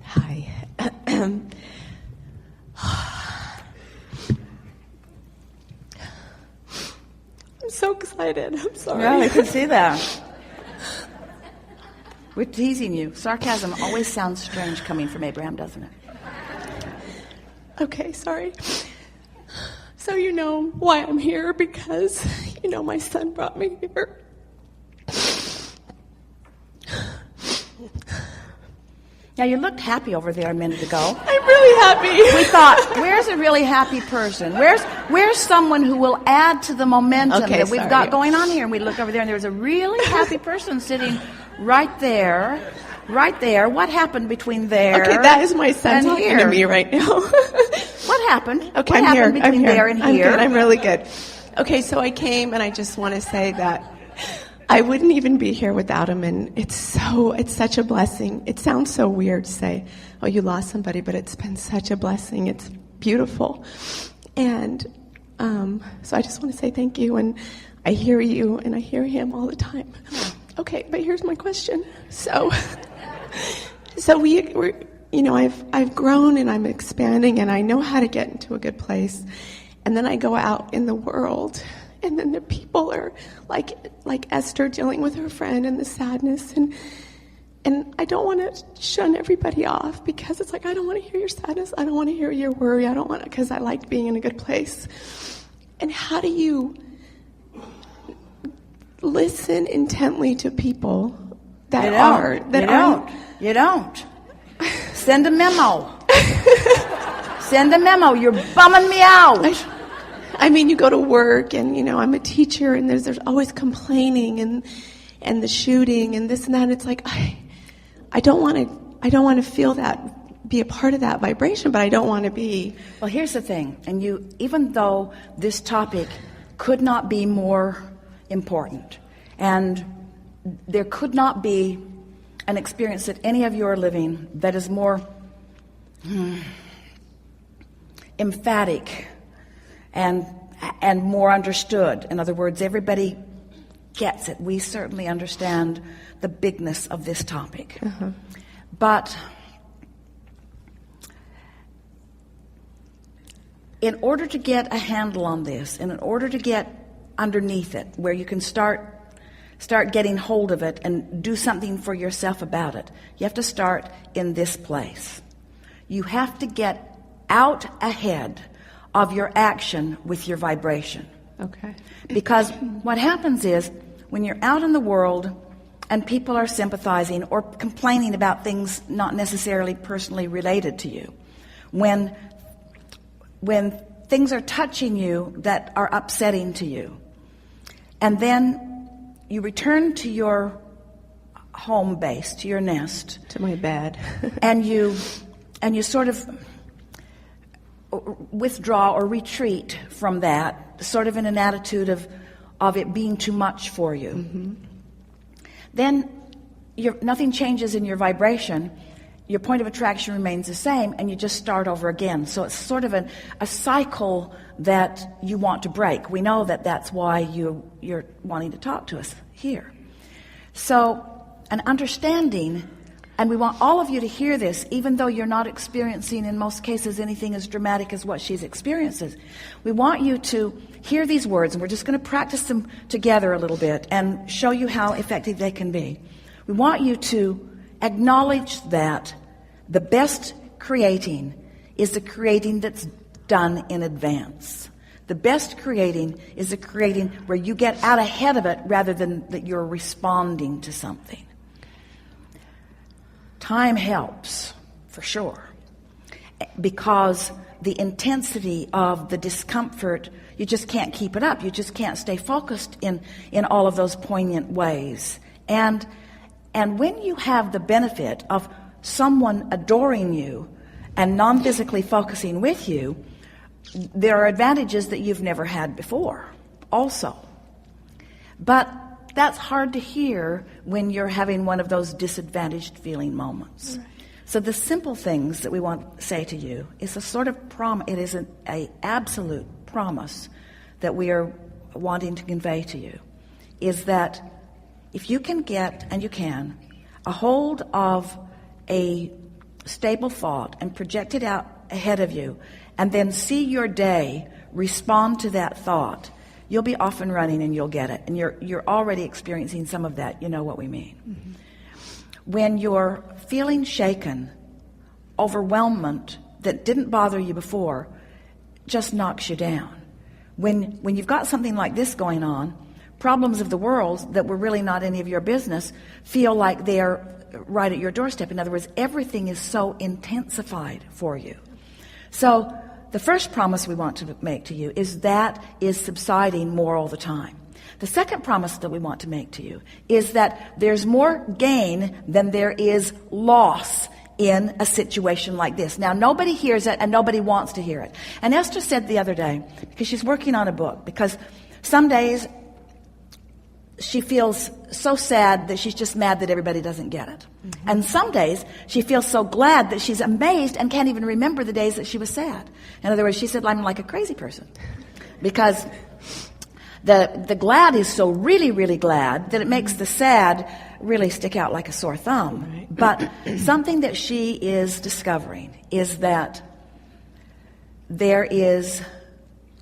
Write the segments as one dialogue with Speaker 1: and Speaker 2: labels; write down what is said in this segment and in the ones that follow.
Speaker 1: Hi. I'm so excited. I'm sorry.
Speaker 2: Yeah, I can see that. We're teasing you. Sarcasm always sounds strange coming from Abraham, doesn't it?
Speaker 1: Okay, sorry. So you know why I'm here, because, my son brought me here.
Speaker 2: Yeah, you looked happy over there a minute ago.
Speaker 1: I'm really happy.
Speaker 2: We thought, where's a really happy person? Where's someone who will add to the momentum that we've got going on here? And we look over there, and there's a really happy person sitting right there. Right there. What happened between there?
Speaker 1: Okay, that is my son talking
Speaker 2: here?
Speaker 1: to me right now.
Speaker 2: What happened?
Speaker 1: Okay,
Speaker 2: what
Speaker 1: I'm
Speaker 2: happened
Speaker 1: here.
Speaker 2: between there and here?
Speaker 1: I'm good. I'm really good. Okay, so I came, and I just want to say that I wouldn't even be here without him, and it's such a blessing. It sounds so weird to say, oh, you lost somebody, but it's been such a blessing. It's beautiful. And so I just want to say thank you, and I hear you, and I hear him all the time. Okay, but here's my question. So we're I've grown, and I'm expanding, and I know how to get into a good place. And then I go out in the world, and then the people are like Esther dealing with her friend and the sadness, and I don't want to shun everybody off, because it's like, I don't want to hear your sadness, I don't want to hear your worry, I don't want to, because I like being in a good place. And how do you listen intently to people that
Speaker 2: You don't. Send a memo. Send a memo. You're bumming me out.
Speaker 1: I mean, you go to work, and I'm a teacher, and there's always complaining and the shooting and this and that. And it's like I don't want to feel that, be a part of that vibration, but I don't want to be.
Speaker 2: Well, here's the thing, and even though this topic could not be more important, and there could not be an experience that any of you are living that is more emphatic and more understood. In other words, everybody gets it. We certainly understand the bigness of this topic.
Speaker 1: Uh-huh.
Speaker 2: But in order to get a handle on this, and in order to get underneath it, where you can start getting hold of it and do something for yourself about it, you have to start in this place. You have to get out ahead of your action with your vibration.
Speaker 1: Okay.
Speaker 2: Because what happens is, when you're out in the world and people are sympathizing or complaining about things not necessarily personally related to you, when things are touching you that are upsetting to you, and then you return to your home base, to your nest,
Speaker 1: to my bed,
Speaker 2: and you sort of withdraw or retreat from that, sort of in an attitude of it being too much for you.
Speaker 1: Mm-hmm.
Speaker 2: Then nothing changes in your vibration. Your point of attraction remains the same, and you just start over again. So it's sort of a cycle that you want to break. We know that that's why you're wanting to talk to us here. So an understanding, and we want all of you to hear this, even though you're not experiencing in most cases anything as dramatic as what she's experiences. We want you to hear these words, and we're just going to practice them together a little bit and show you how effective they can be. We want you to acknowledge that the best creating is the creating that's done in advance. The best creating is the creating where you get out ahead of it rather than that you're responding to something. Time helps, for sure, because the intensity of the discomfort, you just can't keep it up. You just can't stay focused in all of those poignant ways. And when you have the benefit of someone adoring you and non-physically focusing with you, there are advantages that you've never had before also. But that's hard to hear when you're having one of those disadvantaged feeling moments. Right. So the simple things that we want to say to you is a sort of it is an absolute promise that we are wanting to convey to you, is that if you can get, and you can, a hold of a stable thought and project it out ahead of you, and then see your day respond to that thought, you'll be off and running and you'll get it. And you're already experiencing some of that. You know what we mean. Mm-hmm. When you're feeling shaken, overwhelmment that didn't bother you before just knocks you down. When you've got something like this going on, problems of the world that were really not any of your business feel like they're right at your doorstep. In other words, everything is so intensified for you. So the first promise we want to make to you is that is subsiding more all the time. The second promise that we want to make to you is that there's more gain than there is loss in a situation like this. Now, nobody hears it and nobody wants to hear it. And Esther said the other day, because she's working on a book, because some days she feels so sad that she's just mad that everybody doesn't get it. Mm-hmm. And some days she feels so glad that she's amazed and can't even remember the days that she was sad. In other words, she said, I'm like a crazy person. Because the glad is so really, really glad that it makes the sad really stick out like a sore thumb. Right. But something that she is discovering is that there is,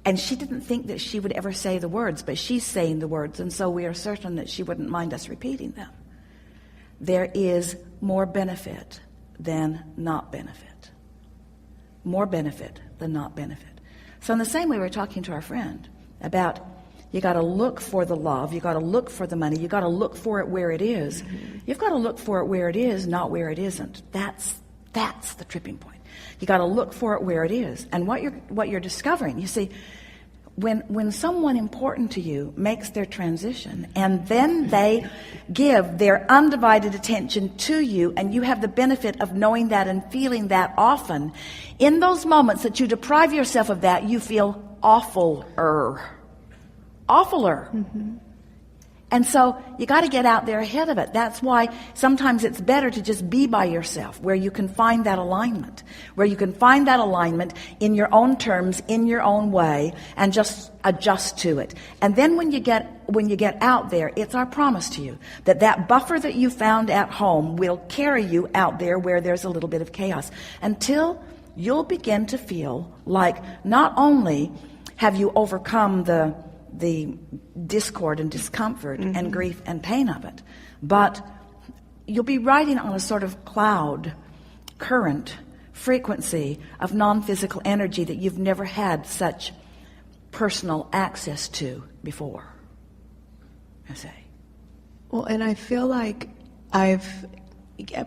Speaker 2: and she didn't think that she would ever say the words, but she's saying the words, and so we are certain that she wouldn't mind us repeating them. There is more benefit than not benefit. More benefit than not benefit. So in the same way, we were talking to our friend about you got to look for the love, you got to look for the money, you got to look for it where it is. Mm-hmm. You've got to look for it where it is, not where it isn't. That's the tripping point. You got to look for it where it is. And what you're discovering, you see, when someone important to you makes their transition and then they give their undivided attention to you, and you have the benefit of knowing that and feeling that often, in those moments that you deprive yourself of that, you feel awfuler. Mm-hmm. And so you got to get out there ahead of it. That's why sometimes it's better to just be by yourself, where you can find that alignment, in your own terms, in your own way, and just adjust to it. And then when you get out there, it's our promise to you that buffer that you found at home will carry you out there where there's a little bit of chaos, until you'll begin to feel like not only have you overcome the discord and discomfort mm-hmm. and grief and pain of it, but you'll be riding on a sort of cloud, current, frequency of non-physical energy that you've never had such personal access to before, I say.
Speaker 1: Well, and I feel like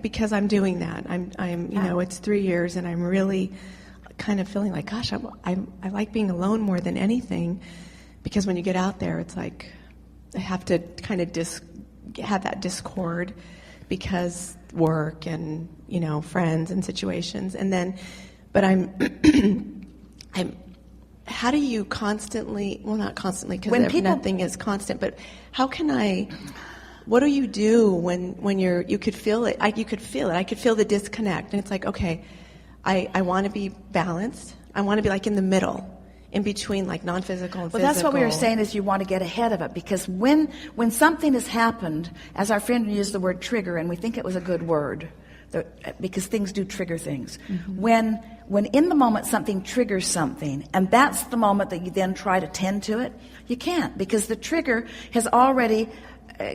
Speaker 1: because I'm doing that, I'm you know, it's 3 years, and I'm really kind of feeling like, gosh, I like being alone more than anything. Because when you get out there, it's like I have to kind of have that discord because work and, you know, friends and situations. And then, but I'm how do you constantly, well, not constantly, because nothing is constant, but what do you do when you could feel it? I could feel the disconnect. And it's like, okay, I want to be balanced. I want to be like in the middle. In between, like non-physical and physical.
Speaker 2: Well, that's what we were saying, is you want to get ahead of it, because when something has happened, as our friend used the word trigger, and we think it was a good word, because things do trigger things. Mm-hmm. When in the moment something triggers something, and that's the moment that you then try to tend to it, you can't, because the trigger has already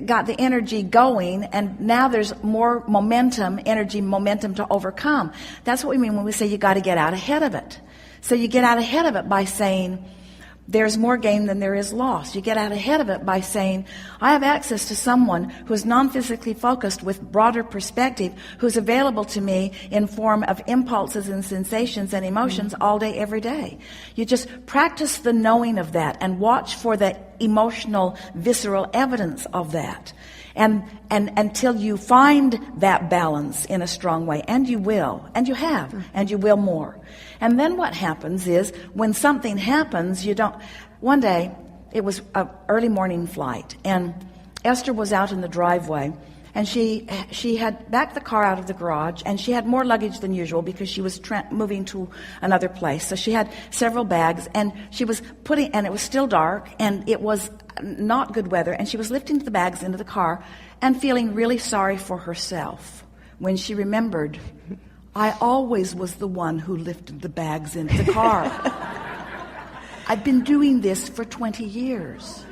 Speaker 2: got the energy going, and now there's more momentum to overcome. That's what we mean when we say you got to get out ahead of it. So you get out ahead of it by saying, there's more gain than there is loss. You get out ahead of it by saying, I have access to someone who's non-physically focused with broader perspective, who's available to me in form of impulses and sensations and emotions all day, every day. You just practice the knowing of that and watch for the emotional, visceral evidence of that. And until you find that balance in a strong way, and you will, and you have, and you will more. And then what happens is, when something happens, one day, it was an early morning flight, and Esther was out in the driveway, and she had backed the car out of the garage, and she had more luggage than usual because she was moving to another place. So she had several bags, and she was and it was still dark, and it was not good weather, and she was lifting the bags into the car and feeling really sorry for herself when she remembered, I always was the one who lifted the bags into the car. I've been doing this for 20 years.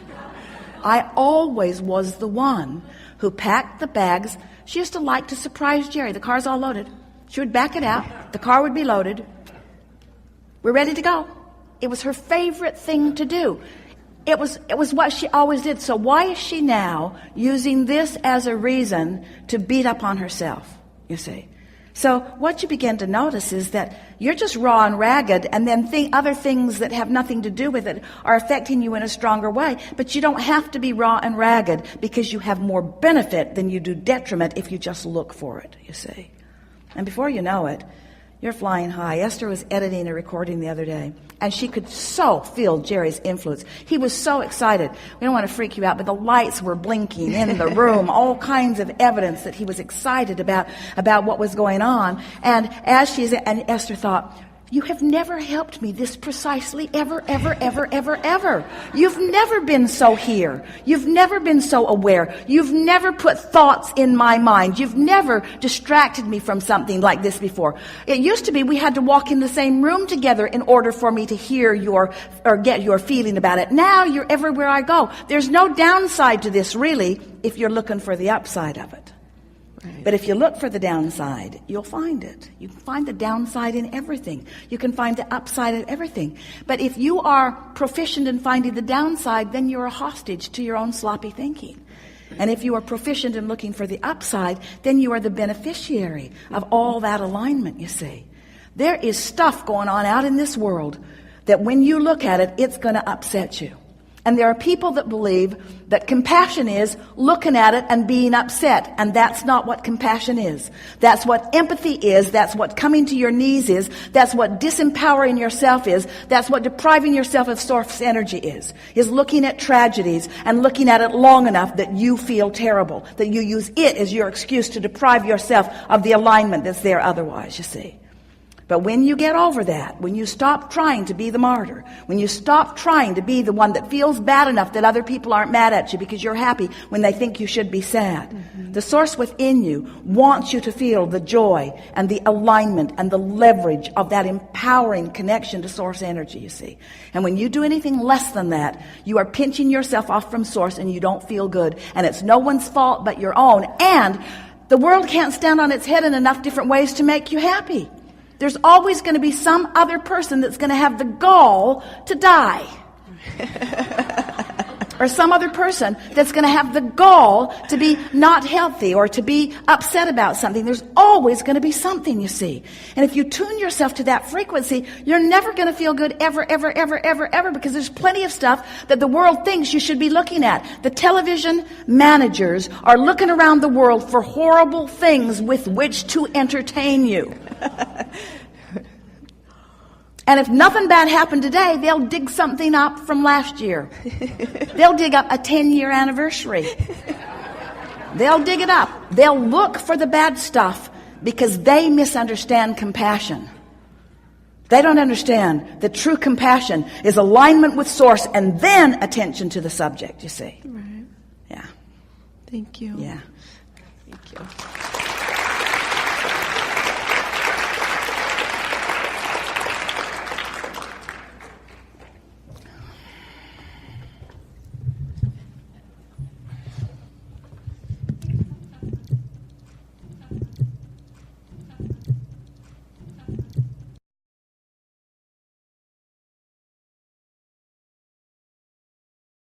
Speaker 2: I always was the one who packed the bags. She used to like to surprise Jerry. The car's all loaded. She would back it out. The car would be loaded. We're ready to go. It was her favorite thing to do. It was what she always did. So why is she now using this as a reason to beat up on herself, you see? So what you begin to notice is that you're just raw and ragged, and then other things that have nothing to do with it are affecting you in a stronger way. But you don't have to be raw and ragged, because you have more benefit than you do detriment if you just look for it, you see. And before you know it, you're flying high. Esther was editing a recording the other day, and she could so feel Jerry's influence. He was so excited. We don't want to freak you out, but the lights were blinking in the room, all kinds of evidence that he was excited about what was going on. And and Esther thought, you have never helped me this precisely ever, ever, ever, ever, ever. You've never been so here. You've never been so aware. You've never put thoughts in my mind. You've never distracted me from something like this before. It used to be we had to walk in the same room together in order for me to hear or get your feeling about it. Now you're everywhere I go. There's no downside to this, really, if you're looking for the upside of it. Right. But if you look for the downside, you'll find it. You can find the downside in everything. You can find the upside in everything. But if you are proficient in finding the downside, then you're a hostage to your own sloppy thinking. And if you are proficient in looking for the upside, then you are the beneficiary of all that alignment, you see. There is stuff going on out in this world that when you look at it, it's going to upset you. And there are people that believe that compassion is looking at it and being upset. And that's not what compassion is. That's what empathy is. That's what coming to your knees is. That's what disempowering yourself is. That's what depriving yourself of source energy is looking at tragedies and looking at it long enough that you feel terrible, that you use it as your excuse to deprive yourself of the alignment that's there otherwise, you see. But when you get over that, when you stop trying to be the martyr, when you stop trying to be the one that feels bad enough that other people aren't mad at you because you're happy when they think you should be sad, the source within you wants you to feel the joy and the alignment and the leverage of that empowering connection to source energy, you see. And when you do anything less than that, you are pinching yourself off from source and you don't feel good. And it's no one's fault but your own. And the world can't stand on its head in enough different ways to make you happy. There's always going to be some other person that's going to have the gall to die. Or some other person that's going to have the gall to be not healthy or to be upset about something. There's always going to be something, you see. And if you tune yourself to that frequency, you're never going to feel good ever, ever, ever, ever, ever, because there's plenty of stuff that the world thinks you should be looking at. The television managers are looking around the world for horrible things with which to entertain you. And if nothing bad happened today, they'll dig something up from last year. They'll dig up a 10-year anniversary. They'll dig it up. They'll look for the bad stuff because they misunderstand compassion. They don't understand that true compassion is alignment with source and then attention to the subject, you see.
Speaker 1: Right.
Speaker 2: Yeah.
Speaker 1: Thank you.
Speaker 2: Yeah.
Speaker 1: Thank you.